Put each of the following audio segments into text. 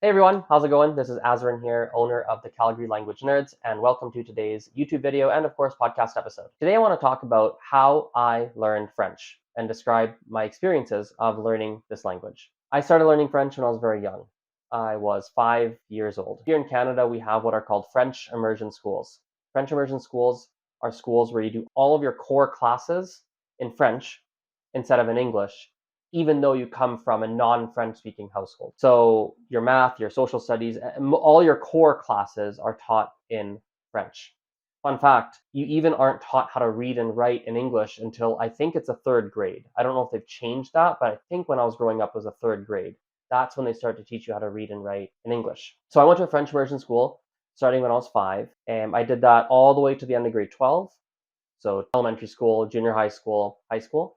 Hey everyone, how's it going? This is Azren here, owner of the Calgary Language Nerds, and welcome to today's YouTube video and, of course, podcast episode. Today I want to talk about how I learned French and describe my experiences of learning this language. I started learning French when I was very young. I was 5 years old. Here in Canada, we have what are called French immersion schools. French immersion schools are schools where you do all of your core classes in French instead of in English, even though you come from a non-French speaking household. So your math, your social studies, all your core classes are taught in French. Fun fact, you even aren't taught how to read and write in English until I think it's a third grade. I don't know if they've changed that, but I think when I was growing up it was a third grade. That's when they start to teach you how to read and write in English. So I went to a French immersion school starting when I was 5, and I did that all the way to the end of grade 12. So elementary school, junior high school, high school.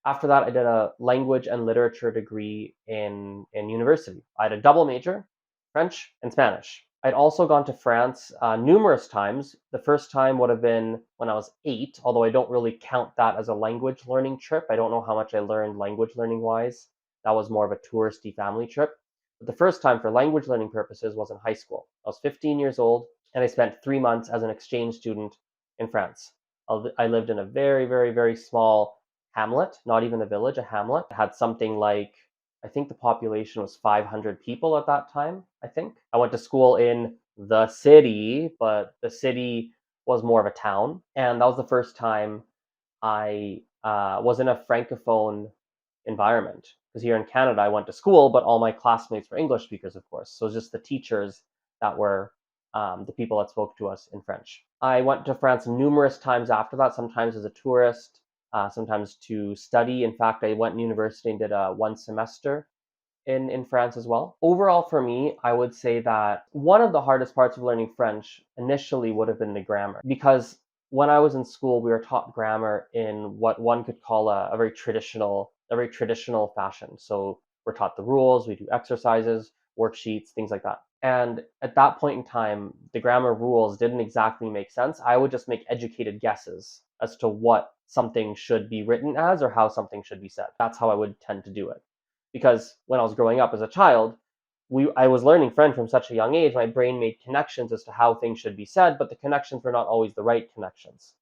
After that, I did a language and literature degree in university. I had a double major, French and Spanish. I'd also gone to France numerous times. The first time would have been when I was 8, although I don't really count that as a language learning trip. I don't know how much I learned language learning wise. That was more of a touristy family trip. But the first time for language learning purposes was in high school. I was 15 years old, and I spent 3 months as an exchange student in France. I lived in a very, very, very small hamlet, not even a village, a hamlet. It had something like, I think the population was 500 people at that time, I think. I went to school in the city, but the city was more of a town. And that was the first time I was in a francophone environment. Because here in Canada, I went to school, but all my classmates were English speakers, of course. So it was just the teachers that were the people that spoke to us in French. I went to France numerous times after that, sometimes as a tourist, sometimes to study. In fact, I went to university and did one semester in France as well. Overall, for me, I would say that one of the hardest parts of learning French initially would have been the grammar, because when I was in school, we were taught grammar in what one could call a very traditional fashion. So we're taught the rules, we do exercises, worksheets, things like that. And at that point in time, the grammar rules didn't exactly make sense. I would just make educated guesses as to what something should be written as or how something should be said. That's how I would tend to do it. Because when I was growing up as a child, I was learning French from such a young age, my brain made connections as to how things should be said, but the connections were not always the right connections.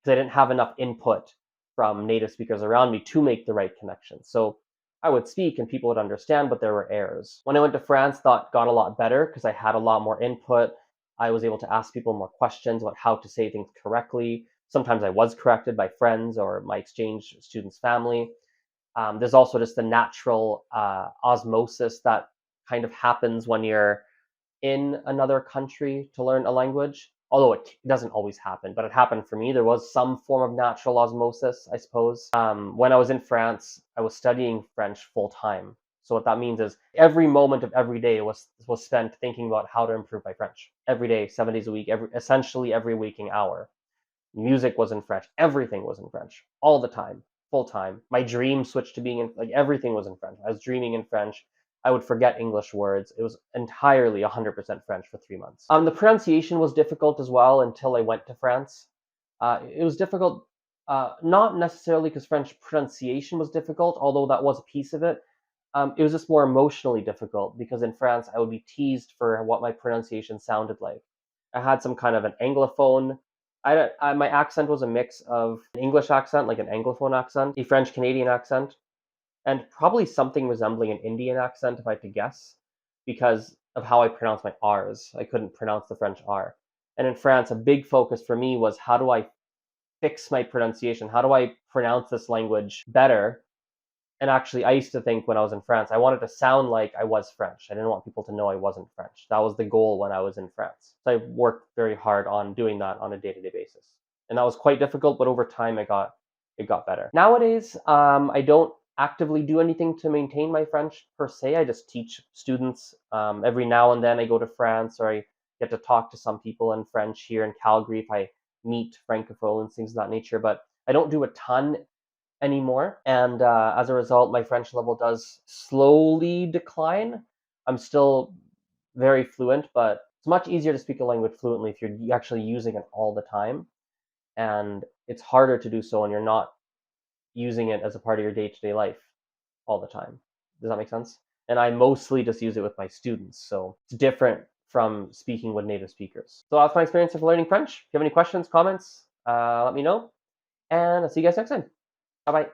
Because I didn't have enough input from native speakers around me to make the right connections. So I would speak and people would understand, but there were errors. When I went to France, that got a lot better because I had a lot more input. I was able to ask people more questions about how to say things correctly. Sometimes I was corrected by friends or my exchange student's family. There's also just the natural osmosis that kind of happens when you're in another country to learn a language. Although it doesn't always happen, but it happened for me. There was some form of natural osmosis, I suppose. When I was in France, I was studying French full time. So what that means is every moment of every day was spent thinking about how to improve my French. Every day, 7 days a week, essentially every waking hour. Music was in French. Everything was in French all the time, full time. My dream switched to being in, like, everything was in French. I was dreaming in French. I would forget English words. It was entirely 100% French for 3 months. The pronunciation was difficult as well until I went to France. It was difficult, not necessarily because French pronunciation was difficult, although that was a piece of it. It was just more emotionally difficult because in France I would be teased for what my pronunciation sounded like. I had some kind of an anglophone. My accent was a mix of an English accent, like an anglophone accent, a French Canadian accent, and probably something resembling an Indian accent, if I had to guess, because of how I pronounce my R's. I couldn't pronounce the French R. And in France, a big focus for me was how do I fix my pronunciation? How do I pronounce this language better? And actually, I used to think when I was in France, I wanted to sound like I was French. I didn't want people to know I wasn't French. That was the goal when I was in France. So I worked very hard on doing that on a day-to-day basis. And that was quite difficult, but over time it got better. Nowadays, I don't actively do anything to maintain my French per se. I just teach students. Every now and then I go to France, or I get to talk to some people in French here in Calgary if I meet francophones, things of that nature. But I don't do a ton anymore. And as a result, my French level does slowly decline. I'm still very fluent, but it's much easier to speak a language fluently if you're actually using it all the time. And it's harder to do so when you're not using it as a part of your day-to-day life all the time. Does that make sense? and I mostly just use it with my students. So it's different from speaking with native speakers. So that's my experience of learning French. If you have any questions, comments, let me know. And I'll see you guys next time. Bye bye.